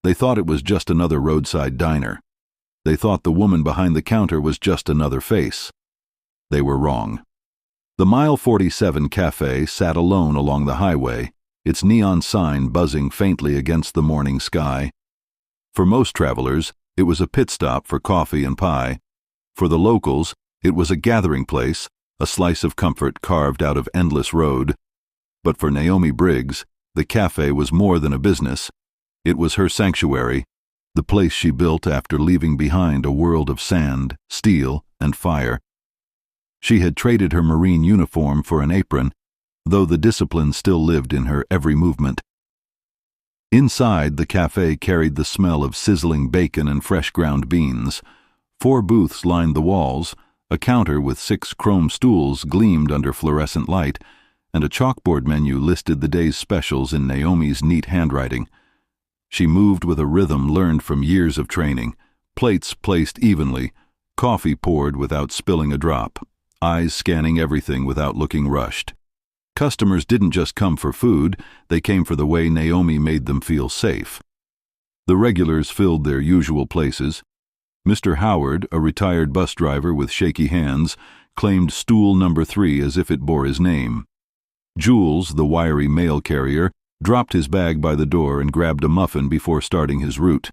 They thought it was just another roadside diner. They thought the woman behind the counter was just another face. They were wrong. The Mile 47 Café sat alone along the highway, its neon sign buzzing faintly against the morning sky. For most travelers, it was a pit stop for coffee and pie. For the locals, it was a gathering place, a slice of comfort carved out of endless road. But for Naomi Briggs, the cafe was more than a business. It was her sanctuary, the place she built after leaving behind a world of sand, steel, and fire. She had traded her Marine uniform for an apron, though the discipline still lived in her every movement. Inside, the cafe carried the smell of sizzling bacon and fresh ground beans. 4 booths lined the walls, a counter with 6 chrome stools gleamed under fluorescent light, and a chalkboard menu listed the day's specials in Naomi's neat handwriting. She moved with a rhythm learned from years of training, plates placed evenly, coffee poured without spilling a drop, eyes scanning everything without looking rushed. Customers didn't just come for food, they came for the way Naomi made them feel safe. The regulars filled their usual places. Mr. Howard, a retired bus driver with shaky hands, claimed stool number 3 as if it bore his name. Jules, the wiry mail carrier, dropped his bag by the door and grabbed a muffin before starting his route.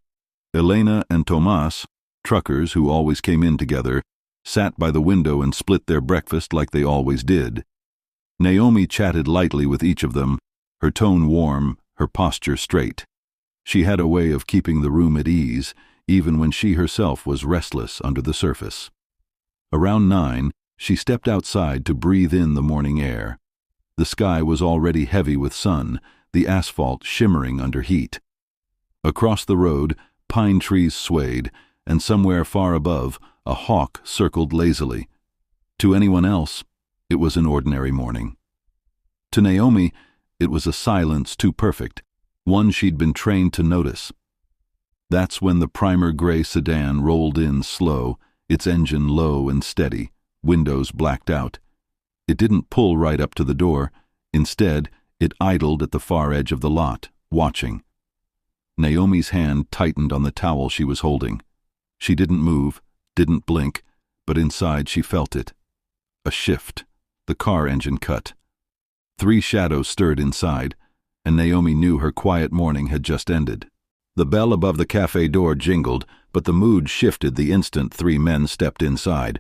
Elena and Tomas, truckers who always came in together, sat by the window and split their breakfast like they always did. Naomi chatted lightly with each of them, her tone warm, her posture straight. She had a way of keeping the room at ease, even when she herself was restless under the surface. Around 9, she stepped outside to breathe in the morning air. The sky was already heavy with sun, the asphalt shimmering under heat. Across the road, pine trees swayed, and somewhere far above, a hawk circled lazily. To anyone else, it was an ordinary morning. To Naomi, it was a silence too perfect, one she'd been trained to notice. That's when the primer gray sedan rolled in slow, its engine low and steady, windows blacked out. It didn't pull right up to the door. Instead, it idled at the far edge of the lot, watching. Naomi's hand tightened on the towel she was holding. She didn't move, didn't blink, but inside she felt it. A shift. The car engine cut. 3 shadows stirred inside, and Naomi knew her quiet morning had just ended. The bell above the cafe door jingled, but the mood shifted the instant 3 men stepped inside.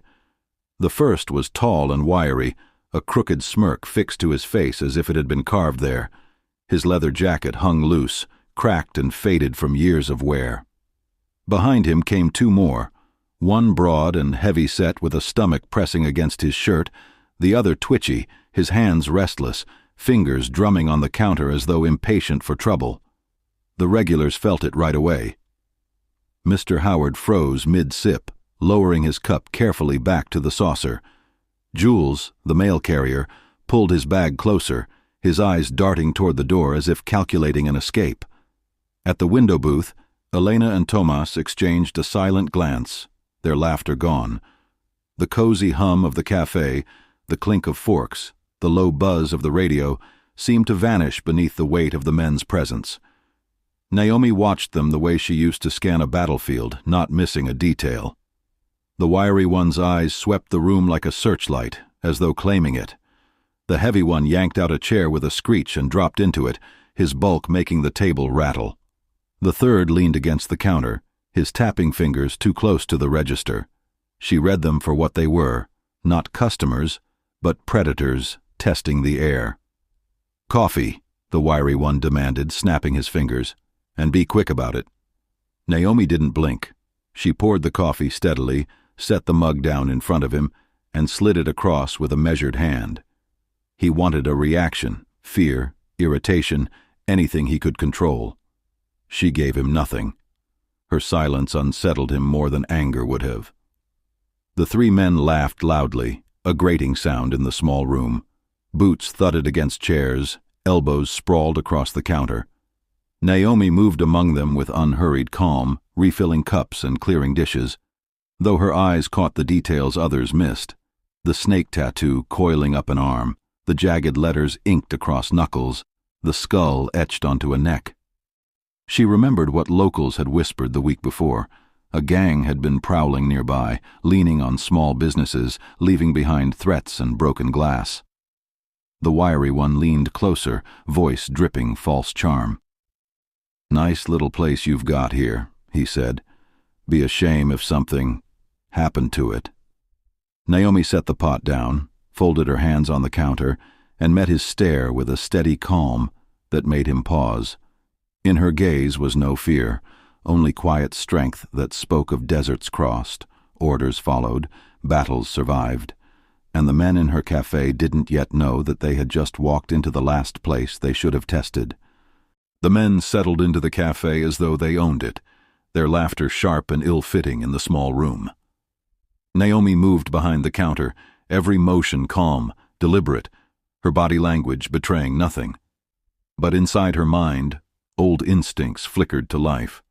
The first was tall and wiry, a crooked smirk fixed to his face as if it had been carved there. His leather jacket hung loose, cracked and faded from years of wear. Behind him came 2 more, one broad and heavy-set with a stomach pressing against his shirt, the other twitchy, his hands restless, fingers drumming on the counter as though impatient for trouble. The regulars felt it right away. Mr. Howard froze mid-sip, lowering his cup carefully back to the saucer. Jules, the mail carrier, pulled his bag closer, his eyes darting toward the door as if calculating an escape. At the window booth, Elena and Tomas exchanged a silent glance, their laughter gone. The cozy hum of the cafe, the clink of forks, the low buzz of the radio, seemed to vanish beneath the weight of the men's presence. Naomi watched them the way she used to scan a battlefield, not missing a detail. The wiry one's eyes swept the room like a searchlight, as though claiming it. The heavy one yanked out a chair with a screech and dropped into it, his bulk making the table rattle. The third leaned against the counter, his tapping fingers too close to the register. She read them for what they were, not customers, but predators testing the air. "Coffee," the wiry one demanded, snapping his fingers. "And be quick about it." Naomi didn't blink. She poured the coffee steadily, set the mug down in front of him, and slid it across with a measured hand. He wanted a reaction, fear, irritation, anything he could control. She gave him nothing. Her silence unsettled him more than anger would have. The 3 men laughed loudly, a grating sound in the small room. Boots thudded against chairs, elbows sprawled across the counter. Naomi moved among them with unhurried calm, refilling cups and clearing dishes, though her eyes caught the details others missed. The snake tattoo coiling up an arm, the jagged letters inked across knuckles, the skull etched onto a neck. She remembered what locals had whispered the week before. A gang had been prowling nearby, leaning on small businesses, leaving behind threats and broken glass. The wiry one leaned closer, voice dripping false charm. "Nice little place you've got here," he said. "Be a shame if something happened to it." Naomi set the pot down, folded her hands on the counter, and met his stare with a steady calm that made him pause. In her gaze was no fear, only quiet strength that spoke of deserts crossed, orders followed, battles survived, and the men in her cafe didn't yet know that they had just walked into the last place they should have tested. The men settled into the cafe as though they owned it, their laughter sharp and ill-fitting in the small room. Naomi moved behind the counter, every motion calm, deliberate, her body language betraying nothing. But inside her mind, old instincts flickered to life.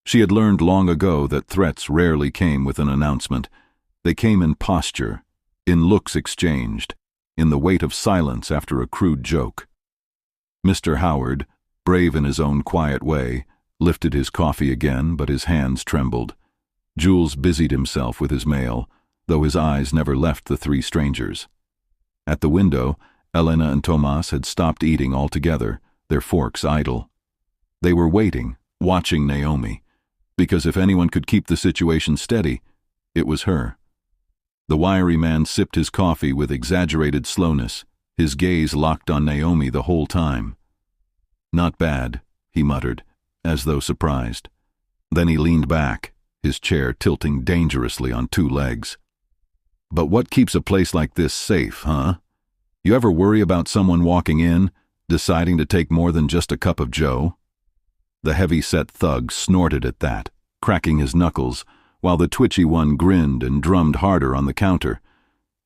She had learned long ago that threats rarely came with an announcement. They came in posture, in looks exchanged, in the weight of silence after a crude joke. Mr. Howard, brave in his own quiet way, lifted his coffee again, but his hands trembled. Jules busied himself with his mail, though his eyes never left the three strangers. At the window, Elena and Tomas had stopped eating altogether, their forks idle. They were waiting, watching Naomi, because if anyone could keep the situation steady, it was her. The wiry man sipped his coffee with exaggerated slowness, his gaze locked on Naomi the whole time. "Not bad," he muttered, as though surprised. Then he leaned back, his chair tilting dangerously on two legs. "But what keeps a place like this safe, huh? You ever worry about someone walking in, deciding to take more than just a cup of joe?" The heavy-set thug snorted at that, cracking his knuckles, while the twitchy one grinned and drummed harder on the counter.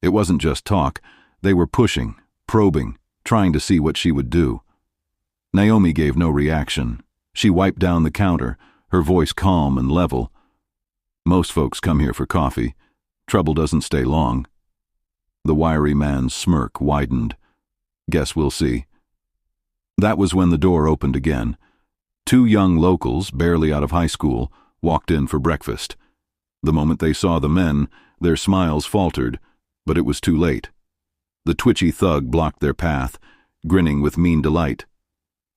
It wasn't just talk. They were pushing, probing, trying to see what she would do. Naomi gave no reaction. She wiped down the counter, her voice calm and level. "Most folks come here for coffee. Trouble doesn't stay long." The wiry man's smirk widened. "Guess we'll see." That was when the door opened again. Two young locals, barely out of high school, walked in for breakfast. The moment they saw the men, their smiles faltered, but it was too late. The twitchy thug blocked their path, grinning with mean delight.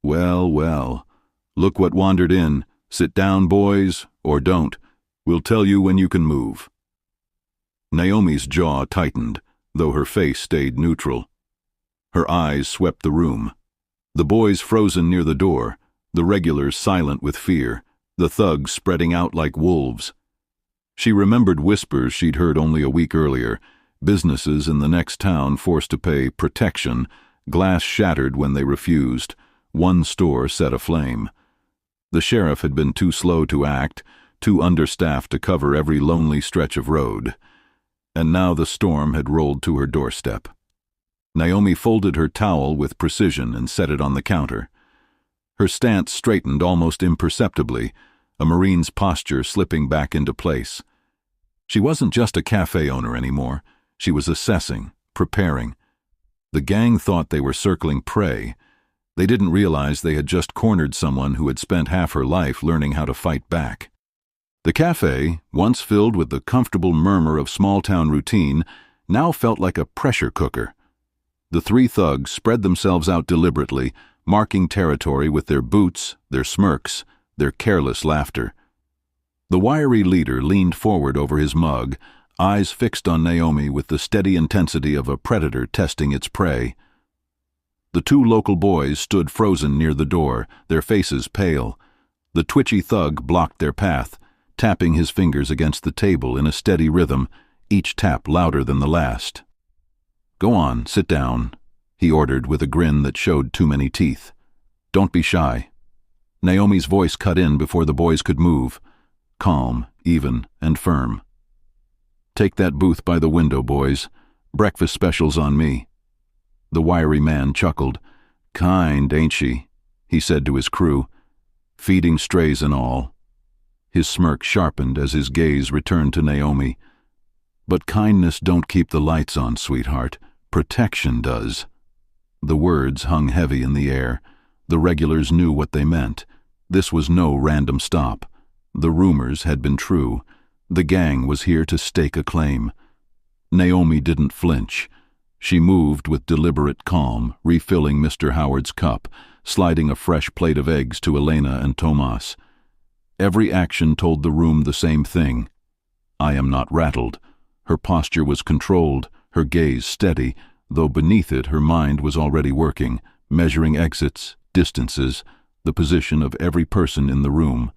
"Well, well, look what wandered in. Sit down, boys, or don't. We'll tell you when you can move." Naomi's jaw tightened, though her face stayed neutral. Her eyes swept the room. The boys frozen near the door, the regulars silent with fear, the thugs spreading out like wolves. She remembered whispers she'd heard only a week earlier, businesses in the next town forced to pay protection, glass shattered when they refused, one store set aflame. The sheriff had been too slow to act, too understaffed to cover every lonely stretch of road. And now the storm had rolled to her doorstep. Naomi folded her towel with precision and set it on the counter. Her stance straightened almost imperceptibly, a Marine's posture slipping back into place. She wasn't just a cafe owner anymore. She was assessing, preparing. The gang thought they were circling prey. They didn't realize they had just cornered someone who had spent half her life learning how to fight back. The cafe, once filled with the comfortable murmur of small-town routine, now felt like a pressure cooker. The three thugs spread themselves out deliberately, marking territory with their boots, their smirks, their careless laughter. The wiry leader leaned forward over his mug, eyes fixed on Naomi with the steady intensity of a predator testing its prey. The two local boys stood frozen near the door, their faces pale. The twitchy thug blocked their path, tapping his fingers against the table in a steady rhythm, each tap louder than the last. "Go on, sit down," he ordered with a grin that showed too many teeth. "Don't be shy." Naomi's voice cut in before the boys could move, calm, even, and firm. "Take that booth by the window, boys. Breakfast specials on me." The wiry man chuckled. "Kind, ain't she?" he said to his crew. "Feeding strays and all." His smirk sharpened as his gaze returned to Naomi. "But kindness don't keep the lights on, sweetheart. Protection does." The words hung heavy in the air. The regulars knew what they meant. This was no random stop. The rumors had been true. The gang was here to stake a claim. Naomi didn't flinch. She moved with deliberate calm, refilling Mr. Howard's cup, sliding a fresh plate of eggs to Elena and Tomas. Every action told the room the same thing. I am not rattled. Her posture was controlled, her gaze steady, though beneath it her mind was already working, measuring exits, distances, the position of every person in the room.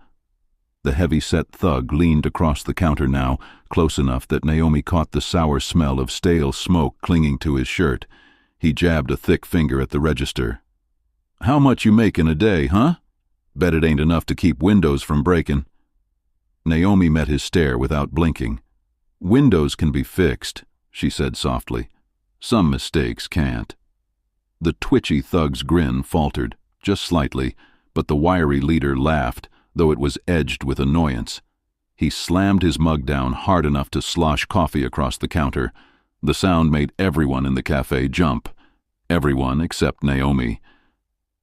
The heavy-set thug leaned across the counter now, close enough that Naomi caught the sour smell of stale smoke clinging to his shirt. He jabbed a thick finger at the register. "How much you make in a day, huh? Bet it ain't enough to keep windows from breaking." Naomi met his stare without blinking. "Windows can be fixed," she said softly. "Some mistakes can't." The twitchy thug's grin faltered, just slightly, but the wiry leader laughed, though it was edged with annoyance. He slammed his mug down hard enough to slosh coffee across the counter. The sound made everyone in the cafe jump. Everyone except Naomi.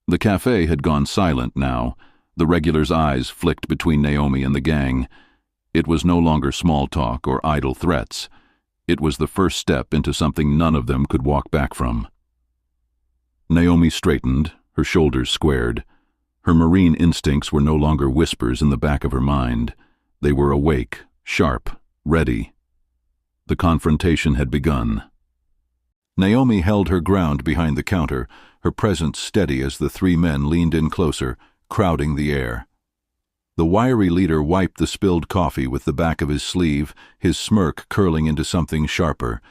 The cafe had gone silent now. The regulars' eyes flicked between Naomi and the gang. It was no longer small talk or idle threats. It was the first step into something none of them could walk back from. Naomi straightened, her shoulders squared. Her marine instincts were no longer whispers in the back of her mind. They were awake, sharp, ready. The confrontation had begun. Naomi held her ground behind the counter, her presence steady as the three men leaned in closer, crowding the air. The wiry leader wiped the spilled coffee with the back of his sleeve, his smirk curling into something sharper.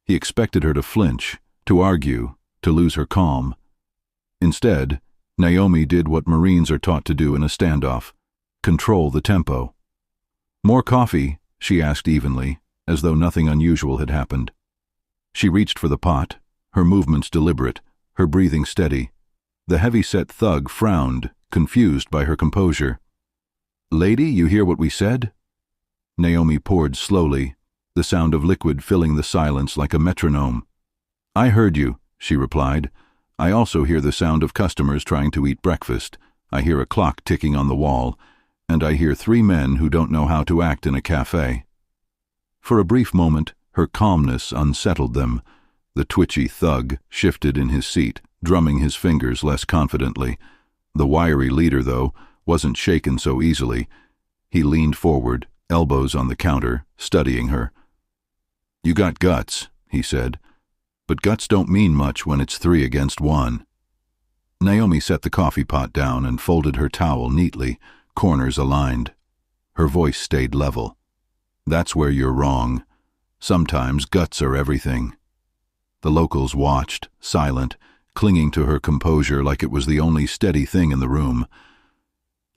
He expected her to flinch, to argue, to lose her calm. Instead, Naomi did what Marines are taught to do in a standoff: control the tempo. "More coffee?" she asked evenly, as though nothing unusual had happened. She reached for the pot, her movements deliberate, her breathing steady. The heavy-set thug frowned, confused by her composure. "Lady, you hear what we said?" Naomi poured slowly, the sound of liquid filling the silence like a metronome. "I heard you," she replied. "I also hear the sound of customers trying to eat breakfast. I hear a clock ticking on the wall. And I hear three men who don't know how to act in a cafe." For a brief moment, her calmness unsettled them. The twitchy thug shifted in his seat, drumming his fingers less confidently. The wiry leader, though, wasn't shaken so easily. He leaned forward, elbows on the counter, studying her. "You got guts," he said. "But guts don't mean much when it's 3 against 1. Naomi set the coffee pot down and folded her towel neatly, corners aligned. Her voice stayed level. "That's where you're wrong. Sometimes guts are everything." The locals watched, silent, clinging to her composure like it was the only steady thing in the room.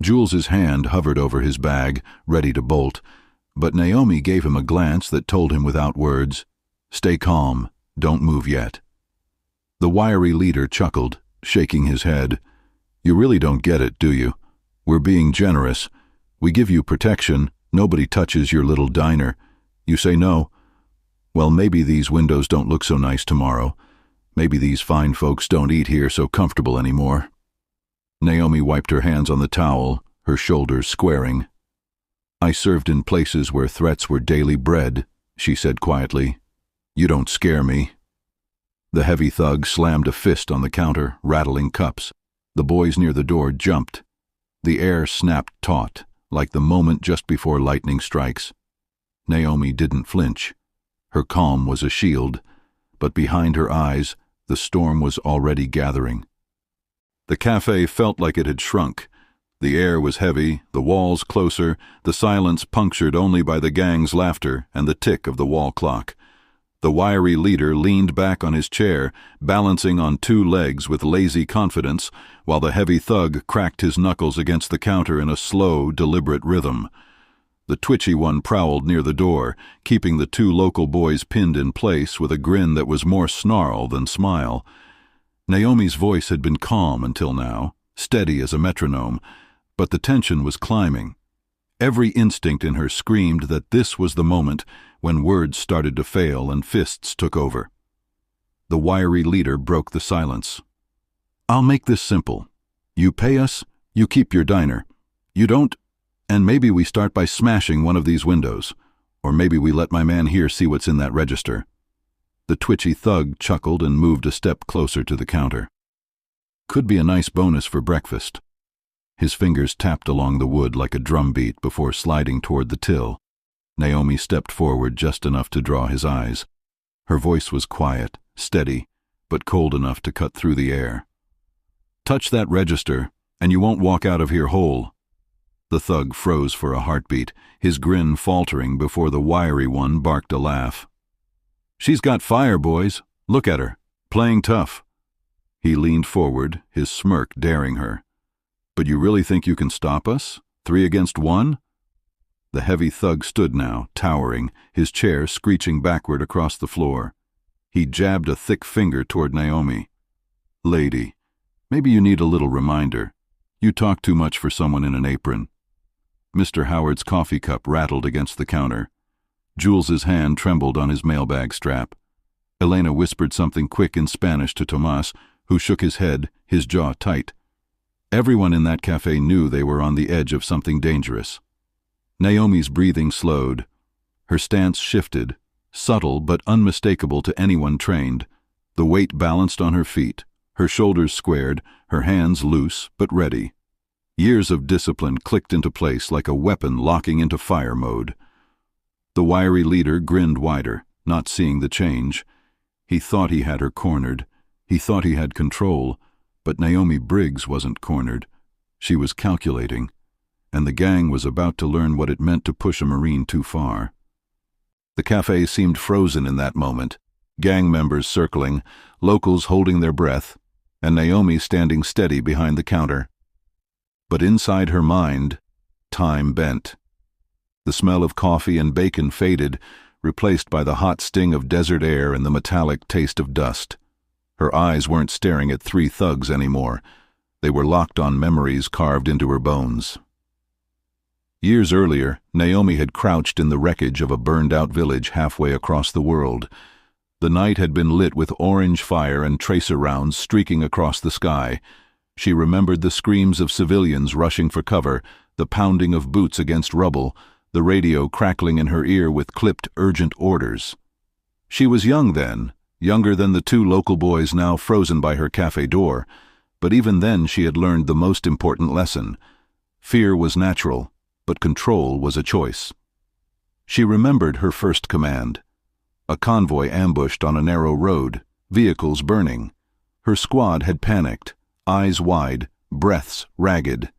Jules's hand hovered over his bag, ready to bolt, but Naomi gave him a glance that told him without words, "Stay calm. Don't move yet." The wiry leader chuckled, shaking his head. "You really don't get it, do you? We're being generous. We give you protection. Nobody touches your little diner. You say no? Well, maybe these windows don't look so nice tomorrow. Maybe these fine folks don't eat here so comfortable anymore." Naomi wiped her hands on the towel, her shoulders squaring. "I served in places where threats were daily bread," she said quietly. "You don't scare me." The heavy thug slammed a fist on the counter, rattling cups. The boys near the door jumped. The air snapped taut, like the moment just before lightning strikes. Naomi didn't flinch. Her calm was a shield, but behind her eyes, the storm was already gathering. The cafe felt like it had shrunk. The air was heavy, the walls closer, the silence punctured only by the gang's laughter and the tick of the wall clock. The wiry leader leaned back on his chair, balancing on 2 legs with lazy confidence, while the heavy thug cracked his knuckles against the counter in a slow, deliberate rhythm. The twitchy one prowled near the door, keeping the 2 local boys pinned in place with a grin that was more snarl than smile. Naomi's voice had been calm until now, steady as a metronome, but the tension was climbing. Every instinct in her screamed that this was the moment when words started to fail and fists took over. The wiry leader broke the silence. "I'll make this simple. You pay us, You keep your diner. You don't. And maybe we start by smashing one of these windows. Or maybe we let my man here see what's in that register." The twitchy thug chuckled and moved a step closer to the counter. "Could be a nice bonus for breakfast." His fingers tapped along the wood like a drumbeat before sliding toward the till. Naomi stepped forward just enough to draw his eyes. Her voice was quiet, steady, but cold enough to cut through the air. "Touch that register, and you won't walk out of here whole." The thug froze for a heartbeat, his grin faltering before the wiry one barked a laugh. "She's got fire, boys. Look at her, playing tough." He leaned forward, his smirk daring her. "But you really think you can stop us? 3 against 1? The heavy thug stood now, towering, his chair screeching backward across the floor. He jabbed a thick finger toward Naomi. "Lady, maybe you need a little reminder. You talk too much for someone in an apron." Mr. Howard's coffee cup rattled against the counter. Jules's hand trembled on his mailbag strap. Elena whispered something quick in Spanish to Tomas, who shook his head, his jaw tight. Everyone in that cafe knew they were on the edge of something dangerous. Naomi's breathing slowed. Her stance shifted, subtle but unmistakable to anyone trained. The weight balanced on her feet, her shoulders squared, her hands loose but ready. Years of discipline clicked into place like a weapon locking into fire mode. The wiry leader grinned wider, not seeing the change. He thought he had her cornered. He thought he had control, but Naomi Briggs wasn't cornered. She was calculating, and the gang was about to learn what it meant to push a Marine too far. The cafe seemed frozen in that moment, gang members circling, locals holding their breath, and Naomi standing steady behind the counter. But inside her mind, time bent. The smell of coffee and bacon faded, replaced by the hot sting of desert air and the metallic taste of dust. Her eyes weren't staring at 3 thugs anymore. They were locked on memories carved into her bones. Years earlier, Naomi had crouched in the wreckage of a burned-out village halfway across the world. The night had been lit with orange fire and tracer rounds streaking across the sky. She remembered the screams of civilians rushing for cover, the pounding of boots against rubble, the radio crackling in her ear with clipped, urgent orders. She was young then, younger than the 2 local boys now frozen by her cafe door, but even then she had learned the most important lesson. Fear was natural, but control was a choice. She remembered her first command. A convoy ambushed on a narrow road, vehicles burning. Her squad had panicked, eyes wide, breaths ragged.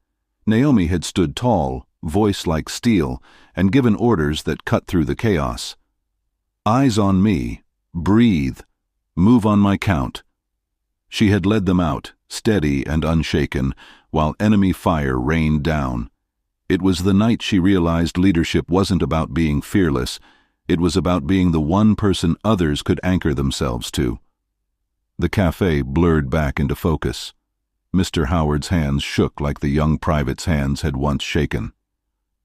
Naomi had stood tall, voice like steel, and given orders that cut through the chaos. "Eyes on me. Breathe. Move on my count." She had led them out, steady and unshaken, while enemy fire rained down. It was the night she realized leadership wasn't about being fearless. It was about being the one person others could anchor themselves to. The cafe blurred back into focus. Mr. Howard's hands shook like the young private's hands had once shaken.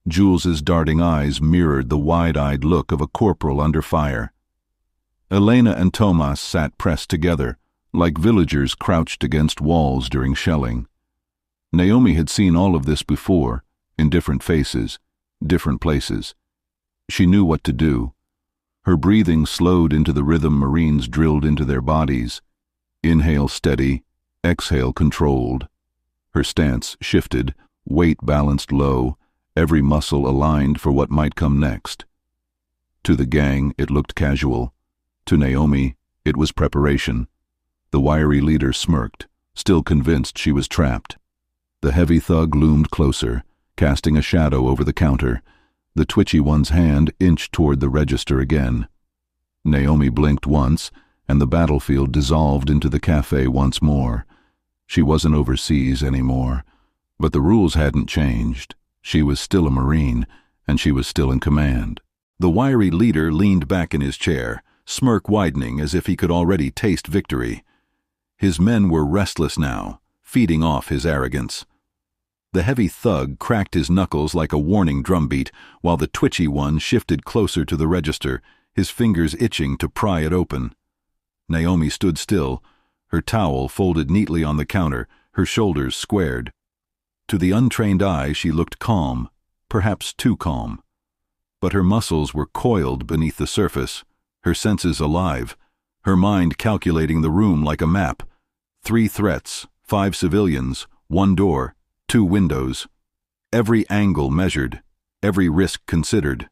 Jules's darting eyes mirrored the wide-eyed look of a corporal under fire. Elena and Tomas sat pressed together, like villagers crouched against walls during shelling. Naomi had seen all of this before, in different faces, different places. She knew what to do. Her breathing slowed into the rhythm Marines drilled into their bodies. Inhale steady, exhale controlled. Her stance shifted, weight balanced low, every muscle aligned for what might come next. To the gang, it looked casual. To Naomi, it was preparation. The wiry leader smirked, still convinced she was trapped. The heavy thug loomed closer, casting a shadow over the counter. The twitchy one's hand inched toward the register again. Naomi blinked once, and the battlefield dissolved into the cafe once more. She wasn't overseas anymore, but the rules hadn't changed. She was still a Marine, and she was still in command. The wiry leader leaned back in his chair, smirk widening as if he could already taste victory. His men were restless now, feeding off his arrogance. The heavy thug cracked his knuckles like a warning drumbeat, while the twitchy one shifted closer to the register, his fingers itching to pry it open. Naomi stood still, her towel folded neatly on the counter, her shoulders squared. To the untrained eye, she looked calm, perhaps too calm. But her muscles were coiled beneath the surface, her senses alive, her mind calculating the room like a map. 3 threats, 5 civilians, 1 door, 2 windows. Every angle measured, every risk considered.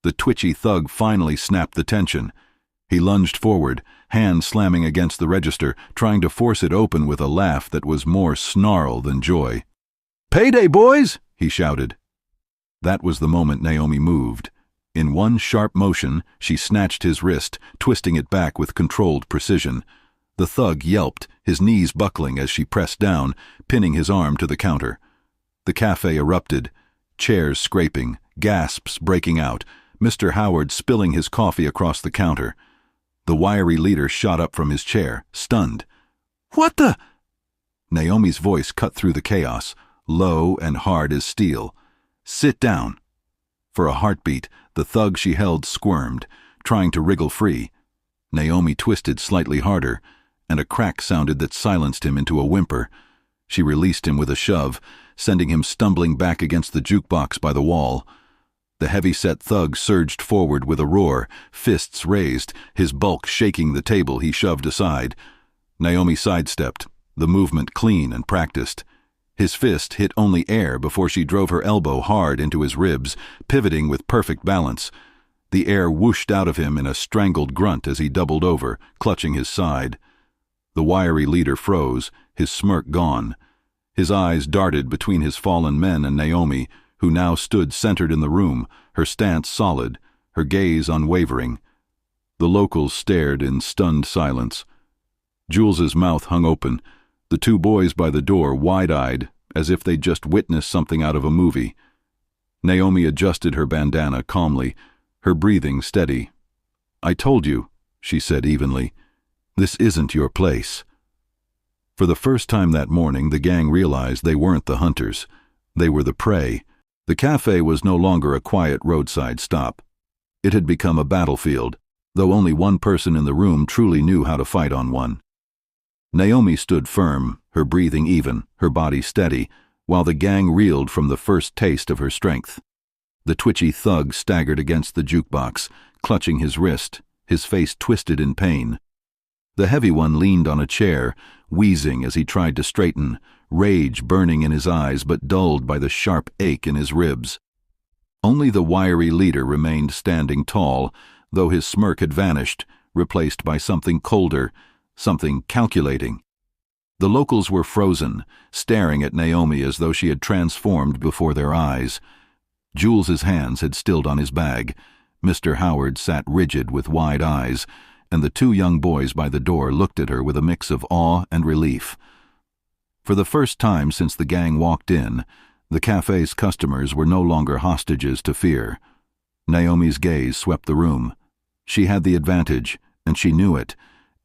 The twitchy thug finally snapped the tension. He lunged forward, hand slamming against the register, trying to force it open with a laugh that was more snarl than joy. "Payday, boys!" he shouted. That was the moment Naomi moved. In one sharp motion, she snatched his wrist, twisting it back with controlled precision. The thug yelped, his knees buckling as she pressed down, pinning his arm to the counter. The cafe erupted, chairs scraping, gasps breaking out, Mr. Howard spilling his coffee across the counter. The wiry leader shot up from his chair, stunned. "What the—" Naomi's voice cut through the chaos, low and hard as steel. "Sit down." For a heartbeat, the thug she held squirmed, trying to wriggle free. Naomi twisted slightly harder, and a crack sounded that silenced him into a whimper. She released him with a shove, sending him stumbling back against the jukebox by the wall. The heavy-set thug surged forward with a roar, fists raised, his bulk shaking the table he shoved aside. Naomi sidestepped, the movement clean and practiced. His fist hit only air before she drove her elbow hard into his ribs, pivoting with perfect balance. The air whooshed out of him in a strangled grunt as he doubled over, clutching his side. The wiry leader froze, his smirk gone. His eyes darted between his fallen men and Naomi, who now stood centered in the room, her stance solid, her gaze unwavering. The locals stared in stunned silence. Jules's mouth hung open, the 2 boys by the door wide-eyed, as if they'd just witnessed something out of a movie. Naomi adjusted her bandana calmly, her breathing steady. "I told you," she said evenly, "this isn't your place." For the first time that morning, the gang realized they weren't the hunters. They were the prey. The cafe was no longer a quiet roadside stop. It had become a battlefield, though only one person in the room truly knew how to fight on one. Naomi stood firm, her breathing even, her body steady, while the gang reeled from the first taste of her strength. The twitchy thug staggered against the jukebox, clutching his wrist, his face twisted in pain. The heavy one leaned on a chair, wheezing as he tried to straighten, rage burning in his eyes but dulled by the sharp ache in his ribs. Only the wiry leader remained standing tall, though his smirk had vanished, replaced by something colder, something calculating. The locals were frozen, staring at Naomi as though she had transformed before their eyes. Jules's hands had stilled on his bag. Mr. Howard sat rigid with wide eyes, and the 2 young boys by the door looked at her with a mix of awe and relief. For the first time since the gang walked in, the cafe's customers were no longer hostages to fear. Naomi's gaze swept the room. She had the advantage, and she knew it.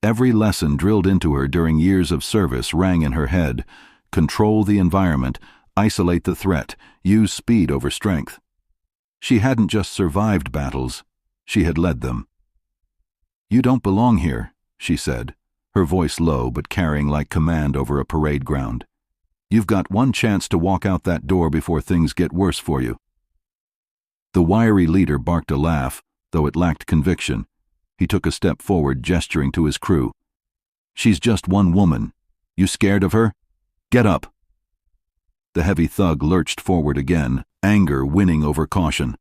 Every lesson drilled into her during years of service rang in her head. Control the environment, isolate the threat, use speed over strength. She hadn't just survived battles, she had led them. "You don't belong here," she said, her voice low but carrying like command over a parade ground. "You've got one chance to walk out that door before things get worse for you." The wiry leader barked a laugh, though it lacked conviction. He took a step forward, gesturing to his crew. "She's just one woman. You scared of her? Get up." The heavy thug lurched forward again, anger winning over caution.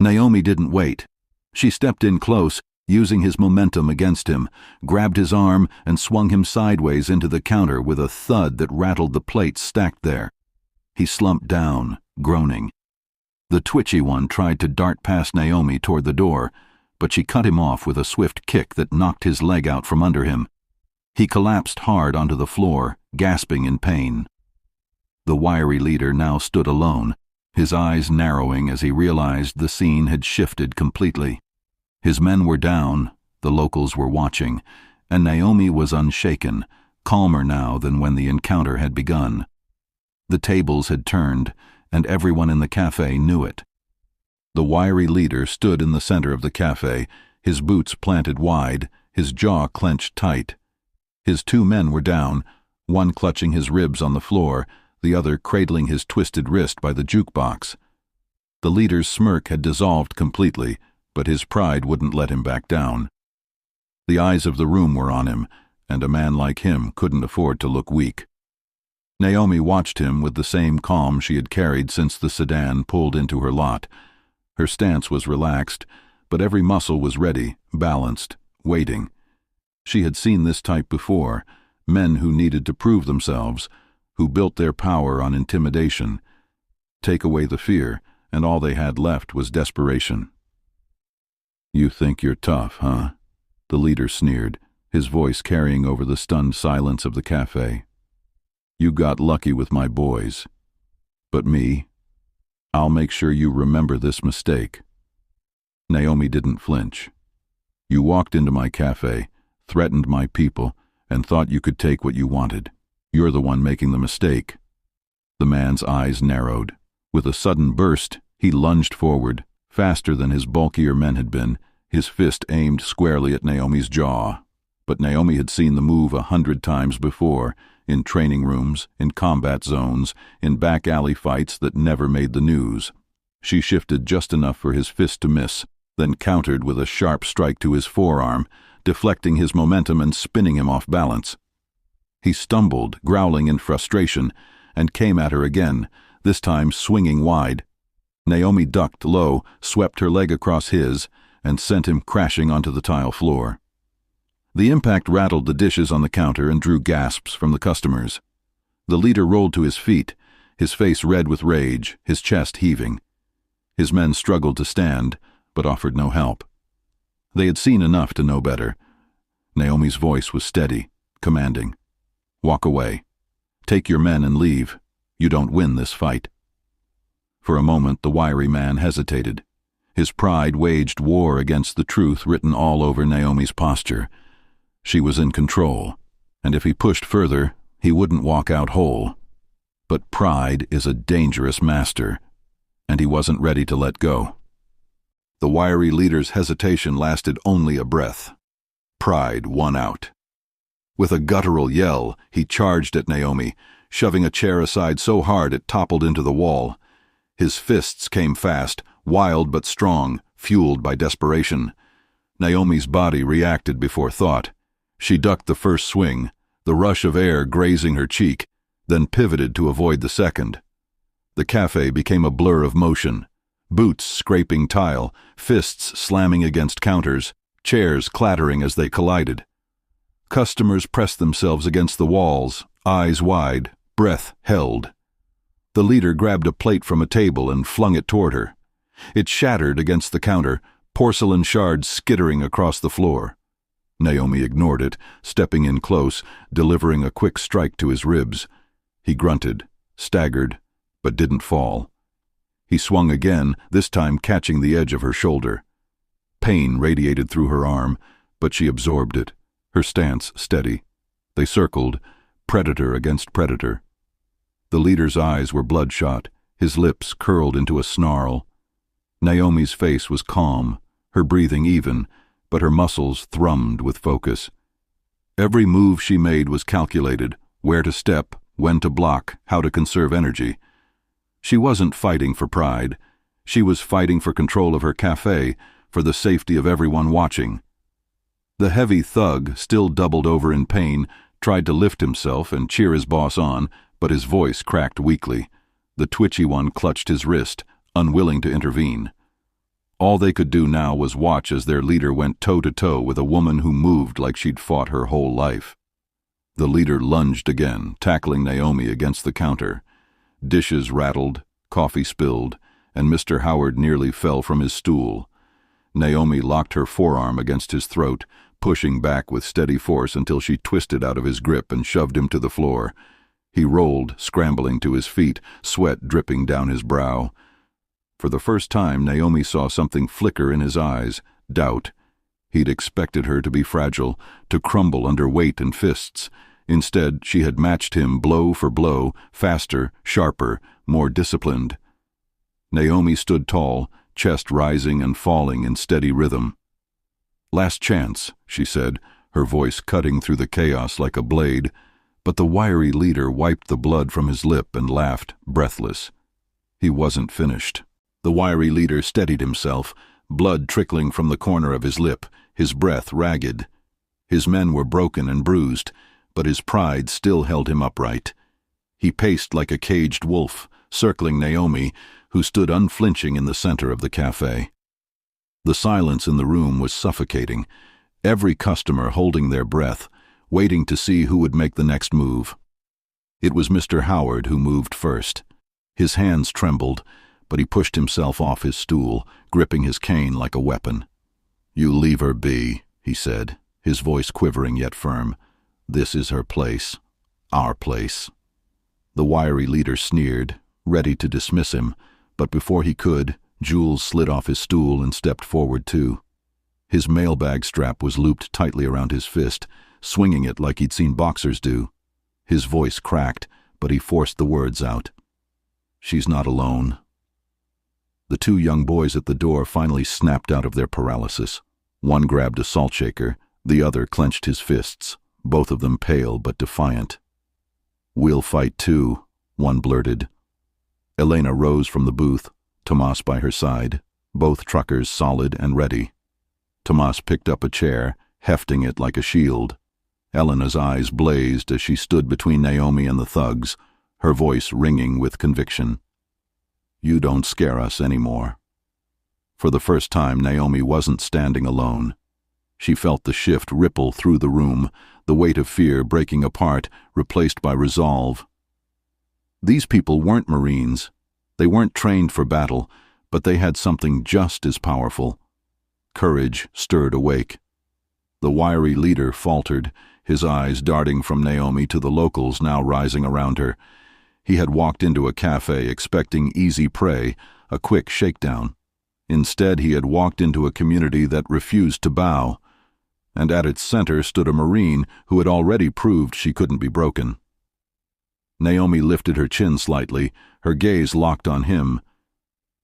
Naomi didn't wait. She stepped in close, using his momentum against him, grabbed his arm and swung him sideways into the counter with a thud that rattled the plates stacked there. He slumped down, groaning. The twitchy one tried to dart past Naomi toward the door, but she cut him off with a swift kick that knocked his leg out from under him. He collapsed hard onto the floor, gasping in pain. The wiry leader now stood alone, his eyes narrowing as he realized the scene had shifted completely. His men were down, the locals were watching, and Naomi was unshaken, calmer now than when the encounter had begun. The tables had turned, and everyone in the cafe knew it. The wiry leader stood in the center of the cafe, his boots planted wide, his jaw clenched tight. His 2 men were down, one clutching his ribs on the floor, the other cradling his twisted wrist by the jukebox. The leader's smirk had dissolved completely, but his pride wouldn't let him back down. The eyes of the room were on him, and a man like him couldn't afford to look weak. Naomi watched him with the same calm she had carried since the sedan pulled into her lot. Her stance was relaxed, but every muscle was ready, balanced, waiting. She had seen this type before, men who needed to prove themselves, who built their power on intimidation. Take away the fear, and all they had left was desperation. "You think you're tough, huh?" The leader sneered, his voice carrying over the stunned silence of the cafe. "You got lucky with my boys. But me? I'll make sure you remember this mistake." Naomi didn't flinch. "You walked into my cafe, threatened my people, and thought you could take what you wanted. You're the one making the mistake." The man's eyes narrowed. With a sudden burst, he lunged forward, faster than his bulkier men had been, his fist aimed squarely at Naomi's jaw. But Naomi had seen the move 100 times before, in training rooms, in combat zones, in back alley fights that never made the news. She shifted just enough for his fist to miss, then countered with a sharp strike to his forearm, deflecting his momentum and spinning him off balance. He stumbled, growling in frustration, and came at her again, this time swinging wide. Naomi ducked low, swept her leg across his, and sent him crashing onto the tile floor. The impact rattled the dishes on the counter and drew gasps from the customers. The leader rolled to his feet, his face red with rage, his chest heaving. His men struggled to stand, but offered no help. They had seen enough to know better. Naomi's voice was steady, commanding. "Walk away. Take your men and leave. You don't win this fight." For a moment the wiry man hesitated. His pride waged war against the truth written all over Naomi's posture. She was in control, and if he pushed further, he wouldn't walk out whole. But pride is a dangerous master, and he wasn't ready to let go. The wiry leader's hesitation lasted only a breath. Pride won out. With a guttural yell, he charged at Naomi, shoving a chair aside so hard it toppled into the wall. His fists came fast, wild but strong, fueled by desperation. Naomi's body reacted before thought. She ducked the first swing, the rush of air grazing her cheek, then pivoted to avoid the second. The cafe became a blur of motion. Boots scraping tile, fists slamming against counters, chairs clattering as they collided. Customers pressed themselves against the walls, eyes wide, breath held. The leader grabbed a plate from a table and flung it toward her. It shattered against the counter, porcelain shards skittering across the floor. Naomi ignored it, stepping in close, delivering a quick strike to his ribs. He grunted, staggered, but didn't fall. He swung again, this time catching the edge of her shoulder. Pain radiated through her arm, but she absorbed it, her stance steady. They circled, predator against predator. The leader's eyes were bloodshot, his lips curled into a snarl. Naomi's face was calm, her breathing even, but her muscles thrummed with focus. Every move she made was calculated, where to step, when to block, how to conserve energy. She wasn't fighting for pride. She was fighting for control of her cafe, for the safety of everyone watching. The heavy thug, still doubled over in pain, tried to lift himself and cheer his boss on, but his voice cracked weakly. The twitchy one clutched his wrist, unwilling to intervene. All they could do now was watch as their leader went toe-to-toe with a woman who moved like she'd fought her whole life. The leader lunged again, tackling Naomi against the counter. Dishes rattled, coffee spilled, and Mr. Howard nearly fell from his stool. Naomi locked her forearm against his throat, pushing back with steady force until she twisted out of his grip and shoved him to the floor. He rolled, scrambling to his feet, sweat dripping down his brow. For the first time, Naomi saw something flicker in his eyes, doubt. He'd expected her to be fragile, to crumble under weight and fists. Instead, she had matched him blow for blow, faster, sharper, more disciplined. Naomi stood tall, chest rising and falling in steady rhythm. "Last chance," she said, her voice cutting through the chaos like a blade. But the wiry leader wiped the blood from his lip and laughed, breathless. He wasn't finished. The wiry leader steadied himself, blood trickling from the corner of his lip, his breath ragged. His men were broken and bruised, but his pride still held him upright. He paced like a caged wolf, circling Naomi, who stood unflinching in the center of the cafe. The silence in the room was suffocating, every customer holding their breath, waiting to see who would make the next move. It was Mr. Howard who moved first. His hands trembled, but he pushed himself off his stool, gripping his cane like a weapon. "You leave her be," he said, his voice quivering yet firm. "This is her place. Our place." The wiry leader sneered, ready to dismiss him, but before he could, Jules slid off his stool and stepped forward too. His mailbag strap was looped tightly around his fist, swinging it like he'd seen boxers do. His voice cracked, but he forced the words out. "She's not alone." The two young boys at the door finally snapped out of their paralysis. One grabbed a salt shaker, the other clenched his fists, both of them pale but defiant. "We'll fight too," one blurted. Elena rose from the booth, Tomas by her side, both truckers solid and ready. Tomas picked up a chair, hefting it like a shield. Elena's eyes blazed as she stood between Naomi and the thugs, her voice ringing with conviction. "You don't scare us anymore." For the first time, Naomi wasn't standing alone. She felt the shift ripple through the room, the weight of fear breaking apart, replaced by resolve. These people weren't Marines. They weren't trained for battle, but they had something just as powerful. Courage stirred awake. The wiry leader faltered, his eyes darting from Naomi to the locals now rising around her. He had walked into a cafe expecting easy prey, a quick shakedown. Instead, he had walked into a community that refused to bow, and at its center stood a Marine who had already proved she couldn't be broken. Naomi lifted her chin slightly, her gaze locked on him.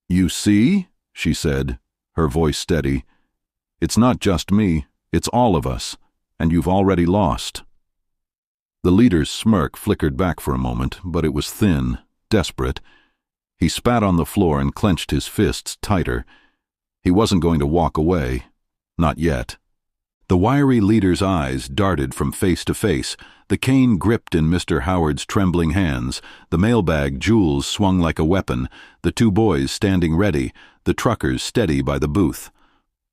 "You see?" she said, her voice steady. "It's not just me, it's all of us, and you've already lost." The leader's smirk flickered back for a moment, but it was thin, desperate. He spat on the floor and clenched his fists tighter. He wasn't going to walk away. Not yet. The wiry leader's eyes darted from face to face, the cane gripped in Mr. Howard's trembling hands, the mailbag Jules swung like a weapon, the two boys standing ready, the truckers steady by the booth.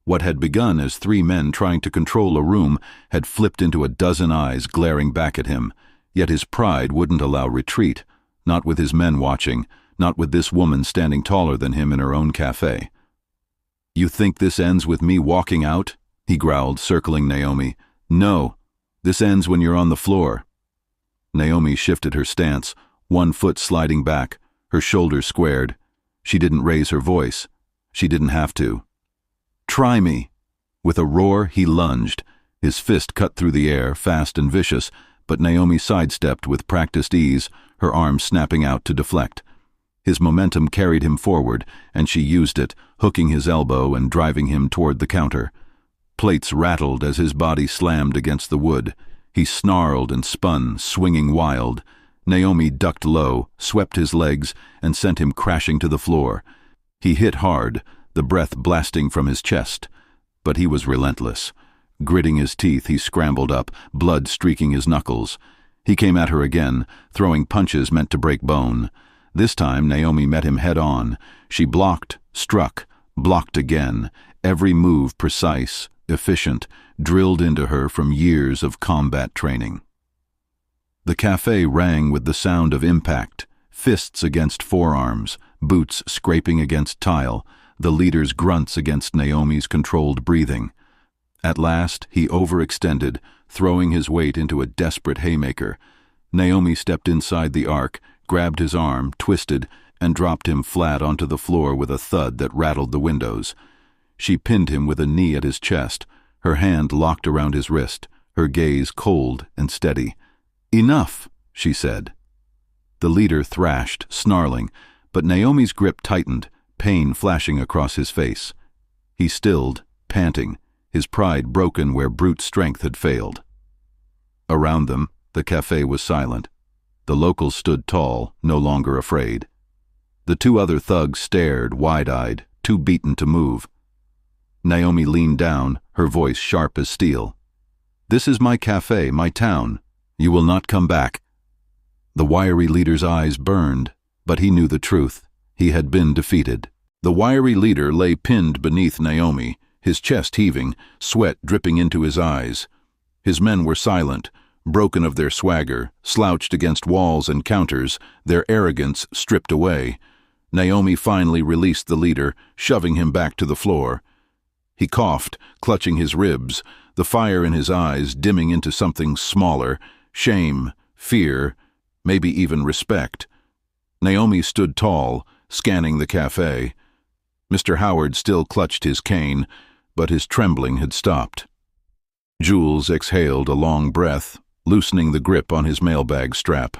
What had begun as three men trying to control a room had flipped into a dozen eyes glaring back at him, yet his pride wouldn't allow retreat, not with his men watching, not with this woman standing taller than him in her own cafe. "You think this ends with me walking out?" he growled, circling Naomi. "No, this ends when you're on the floor." Naomi shifted her stance, one foot sliding back, her shoulders squared. She didn't raise her voice. She didn't have to. "Try me." With a roar, he lunged. His fist cut through the air, fast and vicious, but Naomi sidestepped with practiced ease, her arm snapping out to deflect. His momentum carried him forward, and she used it, hooking his elbow and driving him toward the counter. Plates rattled as his body slammed against the wood. He snarled and spun, swinging wild. Naomi ducked low, swept his legs, and sent him crashing to the floor. He hit hard, the breath blasting from his chest. But he was relentless. Gritting his teeth, he scrambled up, blood streaking his knuckles. He came at her again, throwing punches meant to break bone. This time, Naomi met him head-on. She blocked, struck, blocked again, every move precise, efficient, drilled into her from years of combat training. The cafe rang with the sound of impact, fists against forearms, boots scraping against tile, the leader's grunts against Naomi's controlled breathing. At last, he overextended, throwing his weight into a desperate haymaker. Naomi stepped inside the arc, grabbed his arm, twisted, and dropped him flat onto the floor with a thud that rattled the windows. She pinned him with a knee at his chest, her hand locked around his wrist, her gaze cold and steady. "Enough," she said. The leader thrashed, snarling, but Naomi's grip tightened, pain flashing across his face. He stilled, panting, his pride broken where brute strength had failed. Around them, The cafe was silent. The locals stood tall, no longer afraid. The two other thugs stared, wide-eyed, too beaten to move. Naomi leaned down, her voice sharp as steel. "This is my cafe, my town. You will not come back." The wiry leader's eyes burned, but he knew the truth. He had been defeated. The wiry leader lay pinned beneath Naomi, his chest heaving, sweat dripping into his eyes. His men were silent, broken of their swagger, slouched against walls and counters, their arrogance stripped away. Naomi finally released the leader, shoving him back to the floor. He coughed, clutching his ribs, the fire in his eyes dimming into something smaller, shame, fear, maybe even respect. Naomi stood tall, scanning the cafe. Mr. Howard still clutched his cane, but his trembling had stopped. Jules exhaled a long breath, loosening the grip on his mailbag strap.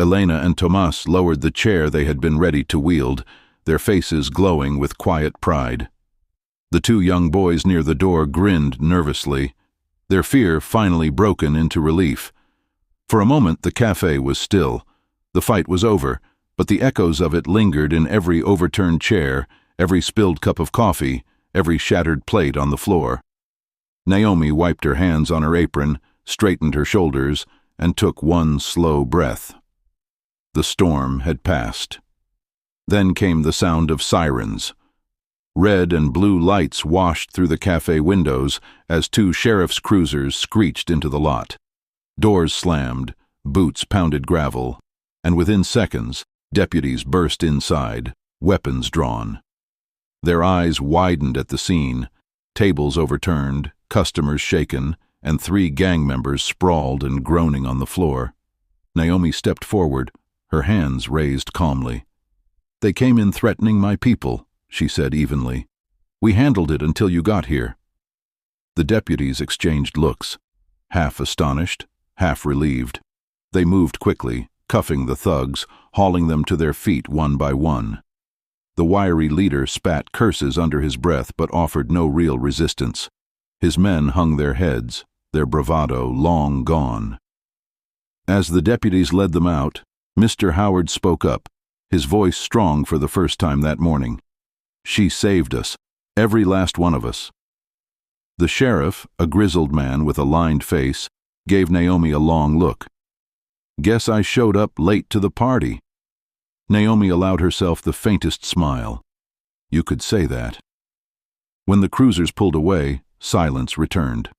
Elena and Tomas lowered the chair they had been ready to wield, their faces glowing with quiet pride. The two young boys near the door grinned nervously, their fear finally broken into relief. For a moment the cafe was still. The fight was over, but the echoes of it lingered in every overturned chair, every spilled cup of coffee, every shattered plate on the floor. Naomi wiped her hands on her apron, straightened her shoulders, and took one slow breath. The storm had passed. Then came the sound of sirens. Red and blue lights washed through the cafe windows as two sheriff's cruisers screeched into the lot. Doors slammed, boots pounded gravel, and within seconds, deputies burst inside, weapons drawn. Their eyes widened at the scene, tables overturned, customers shaken, and 3 gang members sprawled and groaning on the floor. Naomi stepped forward, her hands raised calmly. "They came in threatening my people," she said evenly. "We handled it until you got here." The deputies exchanged looks, half astonished, half relieved. They moved quickly, cuffing the thugs, hauling them to their feet one by one. The wiry leader spat curses under his breath but offered no real resistance. His men hung their heads, their bravado long gone. As the deputies led them out, Mr. Howard spoke up, his voice strong for the first time that morning. "She saved us, every last one of us." The sheriff, a grizzled man with a lined face, gave Naomi a long look. "Guess I showed up late to the party." Naomi allowed herself the faintest smile. You could say that. When the cruisers pulled away, silence returned.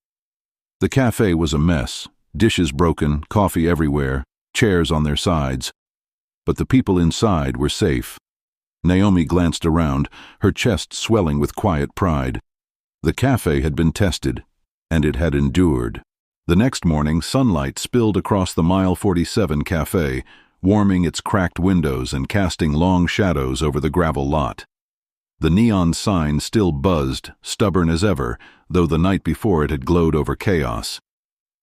The cafe was a mess, dishes broken, coffee everywhere, chairs on their sides. But the people inside were safe. Naomi glanced around, her chest swelling with quiet pride. The cafe had been tested, and it had endured. The next morning, sunlight spilled across the Mile 47 cafe, warming its cracked windows and casting long shadows over the gravel lot. The neon sign still buzzed, stubborn as ever, though the night before it had glowed over chaos.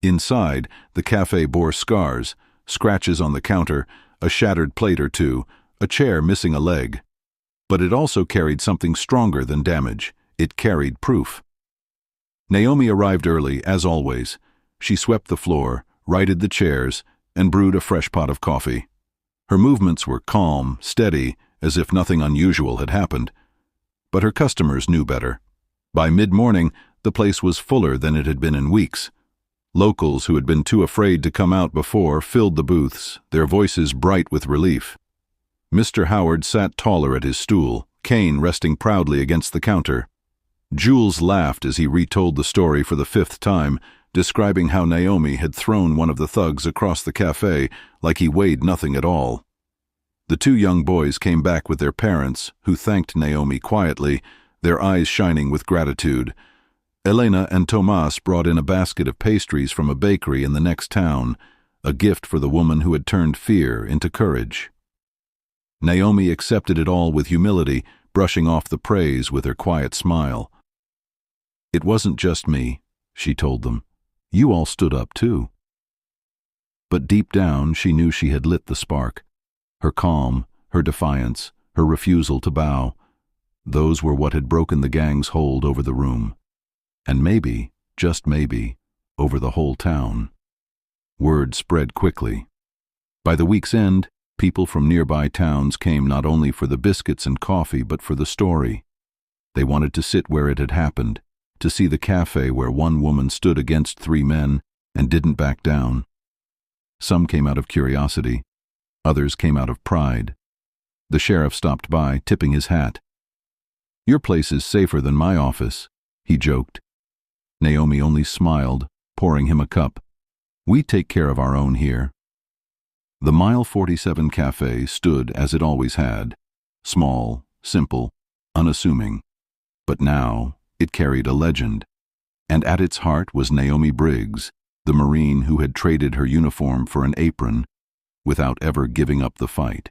Inside, the cafe bore scars, scratches on the counter, a shattered plate or two, a chair missing a leg. But it also carried something stronger than damage. It carried proof. Naomi arrived early, as always. She swept the floor, righted the chairs, and brewed a fresh pot of coffee. Her movements were calm, steady, as if nothing unusual had happened. But her customers knew better. By mid-morning, the place was fuller than it had been in weeks. Locals who had been too afraid to come out before filled the booths, their voices bright with relief. Mr. Howard sat taller at his stool, cane resting proudly against the counter. Jules laughed as he retold the story for the 5th time, describing how Naomi had thrown one of the thugs across the cafe like he weighed nothing at all. The 2 young boys came back with their parents, who thanked Naomi quietly, their eyes shining with gratitude. Elena and Tomas brought in a basket of pastries from a bakery in the next town, a gift for the woman who had turned fear into courage. Naomi accepted it all with humility, brushing off the praise with her quiet smile. "It wasn't just me," she told them. "You all stood up too." But deep down she knew she had lit the spark. Her calm, her defiance, her refusal to bow, those were what had broken the gang's hold over the room. And maybe, just maybe, over the whole town. Word spread quickly. By the week's end, people from nearby towns came not only for the biscuits and coffee but for the story. They wanted to sit where it had happened, to see the cafe where one woman stood against 3 men and didn't back down. Some came out of curiosity. Others came out of pride. The sheriff stopped by, tipping his hat. "Your place is safer than my office," he joked. Naomi only smiled, pouring him a cup. "We take care of our own here." The Mile 47 Café stood as it always had, small, simple, unassuming. But now it carried a legend, and at its heart was Naomi Briggs, the Marine who had traded her uniform for an apron without ever giving up the fight.